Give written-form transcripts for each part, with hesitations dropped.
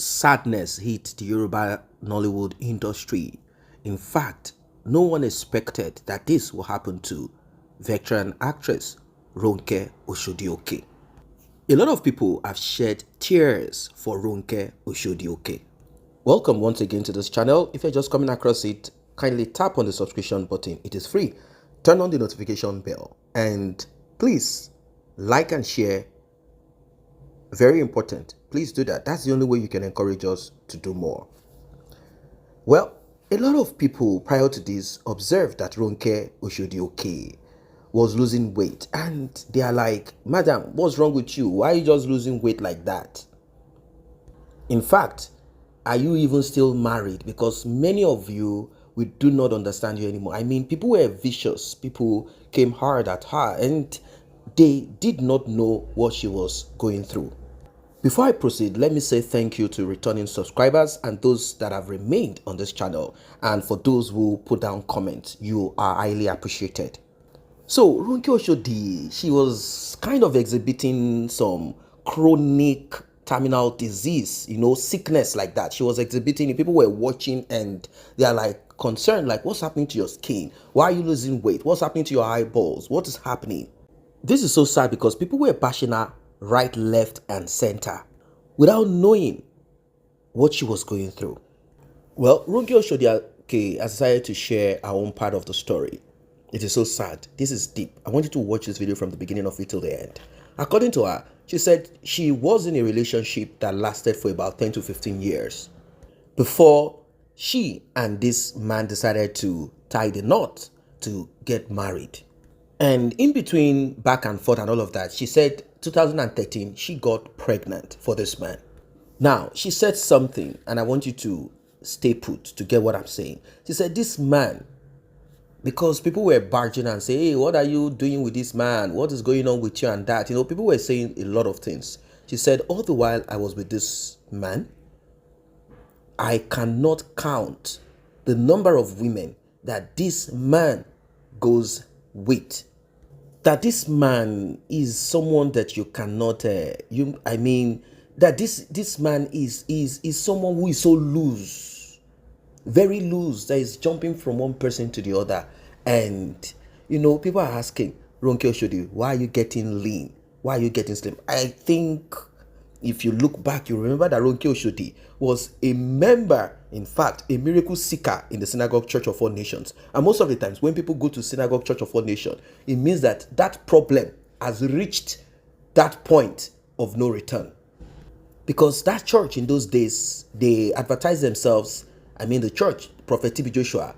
Sadness hit the Yoruba Nollywood industry. In fact, no one expected that this will happen to veteran actress Ronke Oshodioke. A lot of people have shed tears for Ronke Oshodioke. Welcome once again to this channel. If you're just coming across it, kindly tap on the subscription button. It is free. Turn on the notification bell and please like and share. Very important. Please do that. That's the only way you can encourage us to do more. Well, a lot of people prior to this observed that Ronke Oshodioke was losing weight, and they are like, "Madam, what's wrong with you? Why are you just losing weight like that? In fact, are you even still married? Because many of you, we do not understand you anymore." I mean, people were vicious. People came hard at her and they did not know what she was going through. Before I proceed, let me say thank you to returning subscribers and those that have remained on this channel. And for those who put down comments, you are highly appreciated. So, Ronke Oshodi, she was kind of exhibiting some chronic terminal disease, sickness like that. She was exhibiting it. People were watching and they are like concerned, like, what's happening to your skin? Why are you losing weight? What's happening to your eyeballs? What is happening? This is so sad because people were bashing her right, left, and center without knowing what she was going through. Well, Ronke Oshodioke has decided to share our own part of the story. It is so sad. This is deep. I want you to watch this video from the beginning of it till the end. According to her, she said she was in a relationship that lasted for about 10 to 15 years before she and this man decided to tie the knot to get married. And in between back and forth and all of that, she said 2013, she got pregnant for this man. Now, she said something, and I want you to stay put to get what I'm saying. She said this man, because people were barging and saying, "Hey, what are you doing with this man? What is going on with you?" and that. People were saying a lot of things. She said, all the while I was with this man, I cannot count the number of women that this man goes with. That this man is someone that you cannot, that this man is someone who is so loose, very loose, that is jumping from one person to the other. And, people are asking, Ronke Oshodi, why are you getting lean? Why are you getting slim? I think if you look back, you remember that Ronke Oshodi was a member, in fact, a miracle seeker in the Synagogue Church of All Nations. And most of the times when people go to Synagogue Church of All Nations, it means that that problem has reached that point of no return. Because that church in those days, they advertised themselves, the church, Prophet T.B. Joshua,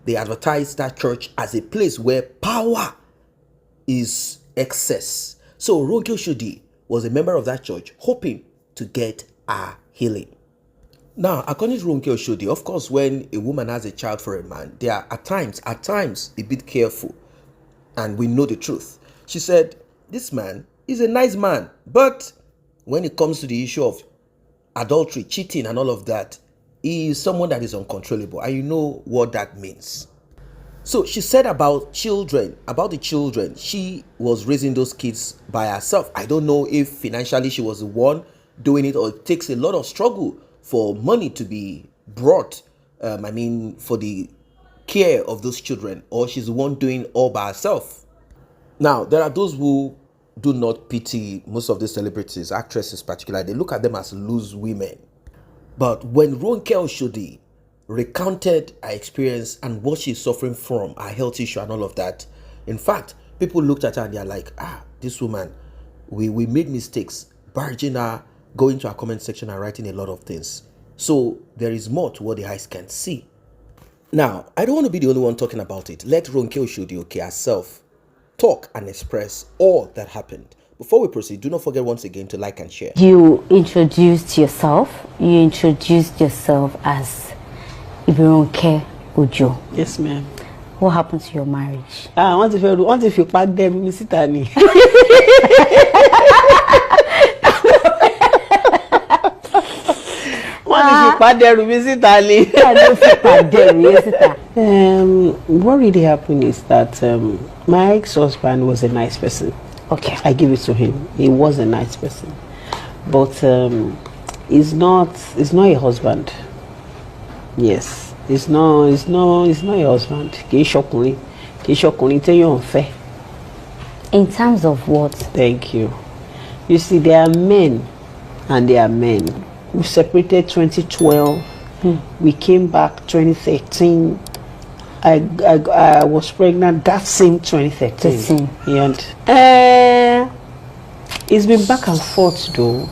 they advertised that church as a place where power is excess. So Ronke Oshodi was a member of that church hoping to get a healing. Now, according to Ronke Oshodi, of course, when a woman has a child for a man, they are at times a bit careful. And we know the truth. She said, this man is a nice man, but when it comes to the issue of adultery, cheating, and all of that, he is someone that is uncontrollable. And you know what that means. So she said about the children, she was raising those kids by herself. I don't know if financially she was the one doing it, or it takes a lot of struggle for money to be brought, for the care of those children, or she's the one doing all by herself. Now, there are those who do not pity most of these celebrities, actresses particularly. They look at them as loose women. But when Ronke Oshodi recounted her experience and what she's suffering from, her health issue and all of that, in fact, people looked at her and they're like, this woman, we made mistakes, barging her, going to our comment section and writing a lot of things. So there is more to what the eyes can see. Now, I don't want to be the only one talking about it. Let Ronke Oshodioke herself talk and express all that happened. Before we proceed, do not forget once again to like and share. You introduced yourself. You introduced yourself as Ronke Ojo. Yes, ma'am. What happened to your marriage? I want if you pack them, Miss Itani. What really happened is that my ex-husband was a nice person. Okay. I give it to him. He was a nice person. But Is not a husband. Yes, it's not a husband. Kì í ṣọkùnrin téèyàn fẹ́. In terms of what? Thank you. You see, there are men and there are men. We separated 2012. We came back 2013. I was pregnant that same 2013. And it's been back and forth though.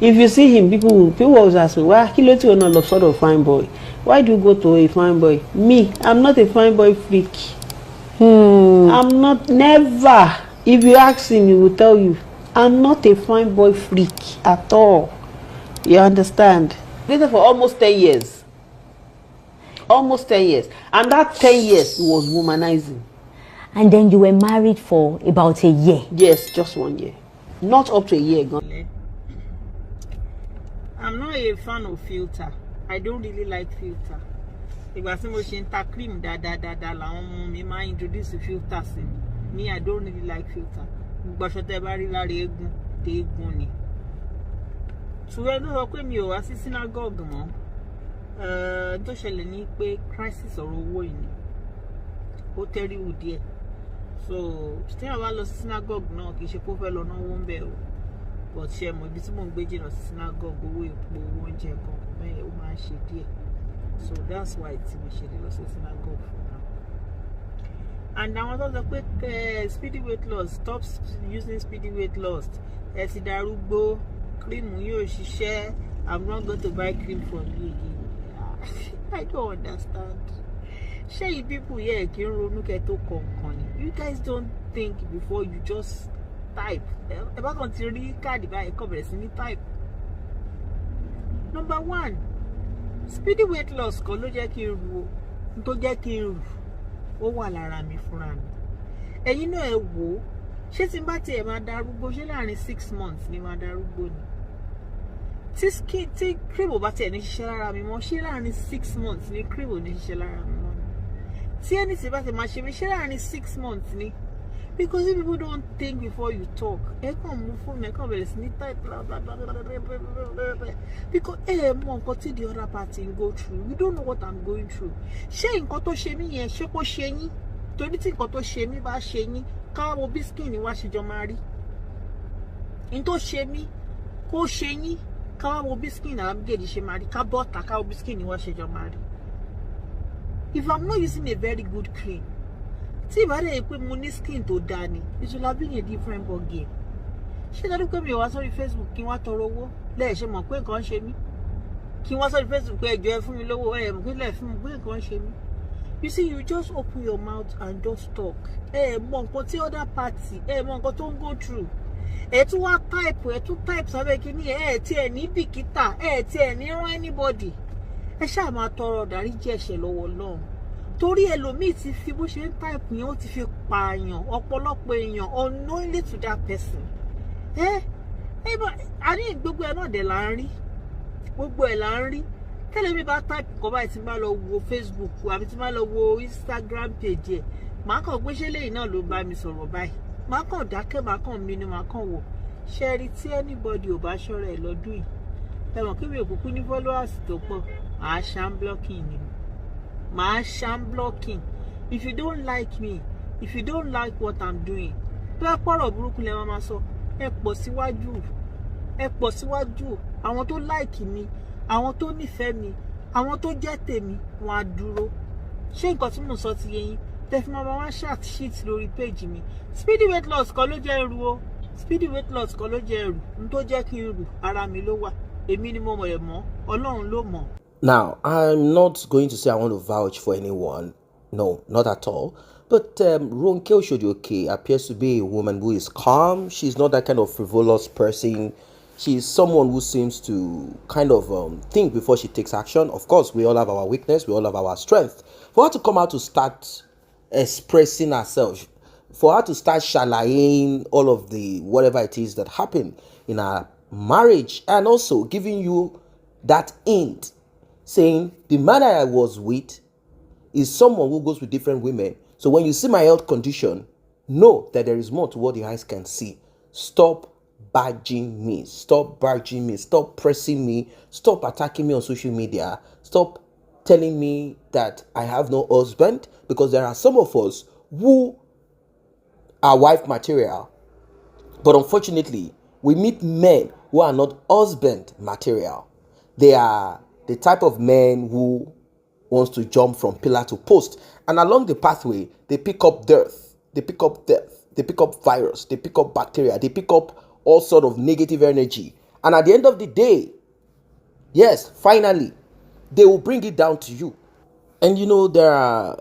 If you see him, people always ask me, why kí ló tí o náà lọ sọ́dọ̀ fine boy? Why do you go to a fine boy? Me, I'm not a fine boy freak. I'm not, never. If you ask him, he will tell you, I'm not a fine boy freak at all. You understand? Dated for almost 10 years. Almost 10 years. And that 10 years was womanizing. And then you were married for about a year? Yes, just 1 year. Not up to a year ago. I'm not a fan of filter. I don't really like filter. Ìgbà tí mo ṣe ń ta cream dáadáa làwọn ọmọ mi máa introduce filter sí mi. Me, I don't really like filter. Gbogbo aṣọ tẹ́ bá rí lára eégún téégún ni. Ṣùgbọ́n ló sọ pé mi ò wá sí synagogue mọ́. Tó ṣẹlẹ̀ ní pé crisis ọ̀rọ̀ owó yìí ni. Ó tẹ́ríwù díẹ̀. So tí wọ́n bá lọ sí synagogue náà kì í ṣe kó fẹ́ lọ náwó ń bẹ̀ o. But ṣe mọ̀ ibi tí mò ń gbé jìnnà sí synagogue owó epo owó oúnjẹ kan bẹ́ẹ̀ ó máa ń ṣe díẹ̀. So that's why tí mo ṣe lè lọ sí synagogue for now. And àwọn tó sọ pé speedy weight loss, stop using speedy weight loss. Ẹ ti darúgbó, cream yóò ṣiṣẹ́. I'm not going to buy cream from you again. I don't understand. Ṣé you people here kí n ronú kẹ́ tó kọ̀ọ̀kan ni? You guys don't think before you just type. Ẹ bá kàn ti rí káàdì báyìí kọ́ bẹ̀rẹ̀ sí ní type. Number one, speedy weight loss kan ló jẹ́ kí n rù o. N tó jẹ́ kí n rù ó wà lára mi fúnra mi. Ẹ̀yin náà ẹ wò ó. Ṣé tí n bá tiẹ̀ máa darúgbó ṣé láàrin 6 months ni máa darúgbó ni? Tí cream ò bá tiẹ̀ ní ṣiṣẹ́ lára mi mọ́ ṣé láàrin 6 months ni cream ò ní ṣiṣẹ́ lára mi mọ́ ni? Tí ẹni tí bá ti máa ṣe mí ṣé láàrin 6 months ni? Because if people don't think before you talk, ẹ kàn mú fóònù ẹ kàn bẹ̀rẹ̀ sí ní type blah blah blah blah blah blah. Because mọ nǹkan tí the other party go through. You don't know what I'm going through. Ṣé nǹkan tó ṣe mí yẹn ṣé kó ṣe yín? Torí tí nǹkan tó ṣe mí bá ṣe yín, ká wo bí skin ni wá ṣe jọ máa rí. N tó ṣe mí kó ṣe yín, ká wo bí skin àwọn méjèèjì ṣe máa rí. Ká bọ́ta ká wo bí skin ni wá ṣe jọ máa rí. If I'm not using a very good cream, tí ìbádẹ́ yìí pé mo ní skin tó dáa ni, it will have been a different ball game. Ṣé dájú pé mi ò wá sórí Facebook kí n wá tọrọ owó lẹ́ẹ̀ṣẹ̀ mọ̀ pé nǹkan ṣe mí? Kí n wá sórí Facebook pé ẹjọ́ ẹ fún mi lówó mọ̀ pé lẹ́ẹ̀ fún mi pé nǹkan ṣe mí? You see, you just open your mouth and just talk. Mọ nǹkan tí other party, mọ nǹkan tó ń go through. Tún wá type sábẹ́ kínní tí ẹ ní bìkítà, tí ẹ ní rán anybody. Ẹ ṣáà máa tọrọ dáríjì ẹ̀ṣẹ̀ lọ́wọ́ Ọlọ́run. Torí ẹlòmíì ti fi bó ṣe ń type yẹn ó ti fi pààyàn ọ̀pọ̀lọpọ̀ èèyàn unknowingly to that person. Àní gbogbo ẹ̀ náà dẹ̀ là ń rí. Gbogbo ẹ̀ là ń rí. Tẹ́lẹ̀ mi bá type kọ́ báyìí tí n bá lọ wo Facebook àbí tí n bá lọ wo Instagram page ẹ̀, màá kàn gbé ṣé lẹ́yìn náà ló bá mi sọ̀rọ̀ báyìí. Màá kàn dákẹ́, màá kàn mí ni màá kàn wò. Ṣé rí tí anybody ò bá ṣọ́ra ẹ̀ lọ́dún yìí? Ẹ mọ̀ kí mi ò kúkú ní followers tó pọ̀, màá ṣam blocking ni. Màá ṣam blocking. If you don't like me, if you don't like what I'm doing, tó ẹ pọ̀rọ̀ burúkú lẹ máa sọ, ẹ pọ̀ síwájú. Ẹ pọ̀ síwájú. Àwọn tó like mi, àwọn tó nífẹ̀ẹ́ mi, àwọn tó jẹ́ tèmi, wọ́n á dúró. Ṣé nǹkan tí mo sọ ti yé yín? Tẹ́fí máa wá chat sheet lórí page mi. Speedy weight loss kan ló jẹ́ ẹrù o. Speedy weight loss kan ló jẹ́ ẹrù. N tó jẹ́ kí n rù ara mi ló wà. Èmi ni mo mọ̀ ẹ̀ mọ́. Ọlọ́run ló mọ̀. Now, I'm not going to say I want to vouch for anyone. No, not at all. But Ronke Oshodioke appears to be a woman who is calm. She's not that kind of frivolous person. She's someone who seems to kind of think before she takes action. Of course, we all have our weakness. We all have our strength. For her to come out to start expressing herself, for her to start shalaing all of the whatever it is that happened in her marriage, and also giving you that hint, saying the man I was with is someone who goes with different women. So when you see my health condition, know that there is more to what the eyes can see. Stop badging me. Stop badging me. Stop pressing me. Stop attacking me on social media. Stop telling me that I have no husband, because there are some of us who are wife material, but unfortunately we meet men who are not husband material. They are the type of men who wants to jump from pillar to post, and along the pathway they pick up death, they pick up death, they pick up virus, they pick up bacteria, they pick up all sort of negative energy, and at the end of the day, yes, finally they will bring it down to you. And there are,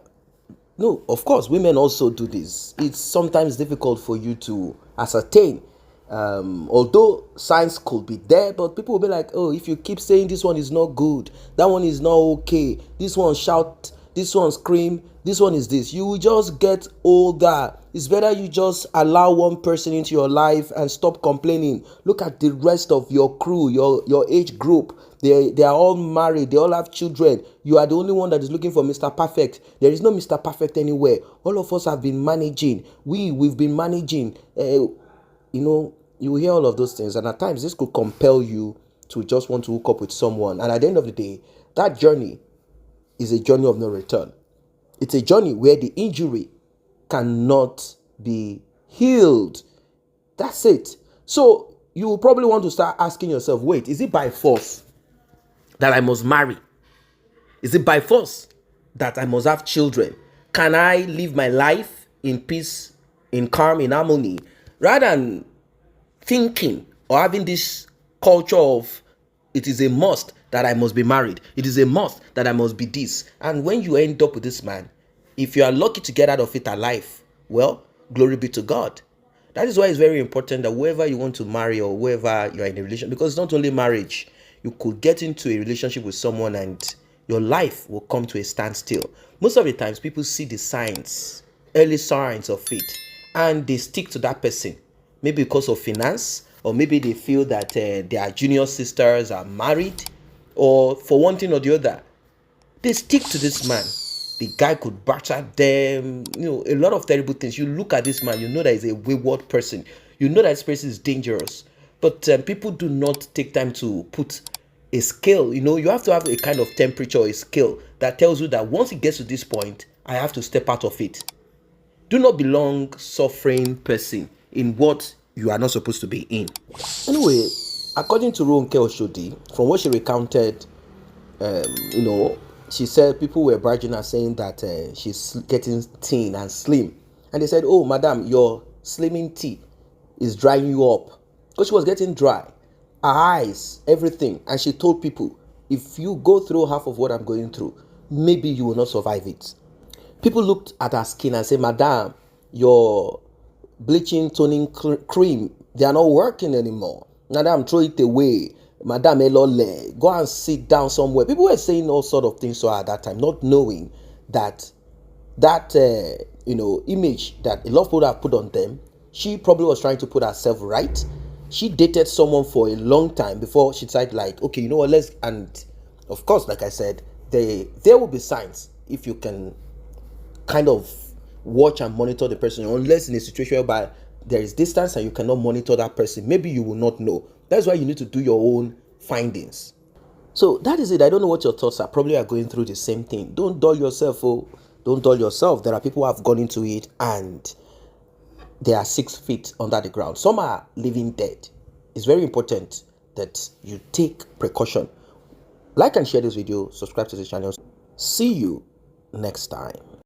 no, of course, women also do this. It's sometimes difficult for you to ascertain. Although signs could be there, but people will be like, oh, if you keep saying this one is not good, that one is not okay, this one shout, this one scream, this one is this, you will just get older. It's better you just allow one person into your life and stop complaining. Look at the rest of your crew, your age group. They are all married, they all have children. You are the only one that is looking for Mr. Perfect. There is no Mr. Perfect anywhere. All of us have been managing. We've been managing. You hear all of those things, and at times this could compel you to just want to hook up with someone. And at the end of the day, that journey is a journey of no return. It's a journey where the injury cannot be healed. That's it. So you will probably want to start asking yourself, wait, is it by force that I must marry? Is it by force that I must have children? Can I live my life in peace, in calm, in harmony, rather than thinking or having this culture of it is a must that I must be married, it is a must that I must be this? And when you end up with this man, if you are lucky to get out of it alive, well, glory be to God. That is why it's very important that whoever you want to marry or whoever you are in a relationship, because it's not only marriage, you could get into a relationship with someone and your life will come to a standstill. Most of the times people see the signs, early signs of it, and they stick to that person, maybe because of finance, or maybe they feel that their junior sisters are married, or for one thing or the other, they stick to this man. The guy could batter them, a lot of terrible things. You look at this man, you know that he's a wayward person. You know that this person is dangerous. But people do not take time to put a scale. You have to have a kind of temperature, a scale that tells you that once it gets to this point, I have to step out of it. Do not be long suffering person in what you are not supposed to be in. Anyway, according to Ronke Oshodi, from what she recounted, she said people were barging her saying that she's getting thin and slim. And they said, oh, madam, your slimming tea is drying you up. Because she was getting dry. Her eyes, everything. And she told people, if you go through half of what I'm going through, maybe you will not survive it. People looked at her skin and said, madam, your bleaching, toning cream, they are not working anymore. Madam, throw it away. Madam, elole, go and sit down somewhere. People were saying all sort of things to her at that time, not knowing that image that a lot of people have put on them, she probably was trying to put herself right. She dated someone for a long time before she decided, like, okay, you know what, and of course, like I said, there will be signs if you can kind of watch and monitor the person, unless in a situation whereby there is distance and you cannot monitor that person, maybe you will not know. That's why you need to do your own findings. So that is it. I don't know what your thoughts are. Probably are going through the same thing. Don't dull yourself. Don't dull yourself. There are people who have gone into it and they are 6 feet under the ground. Some are living dead. It's very important that you take precaution. Like and share this video. Subscribe to this channel. See you next time.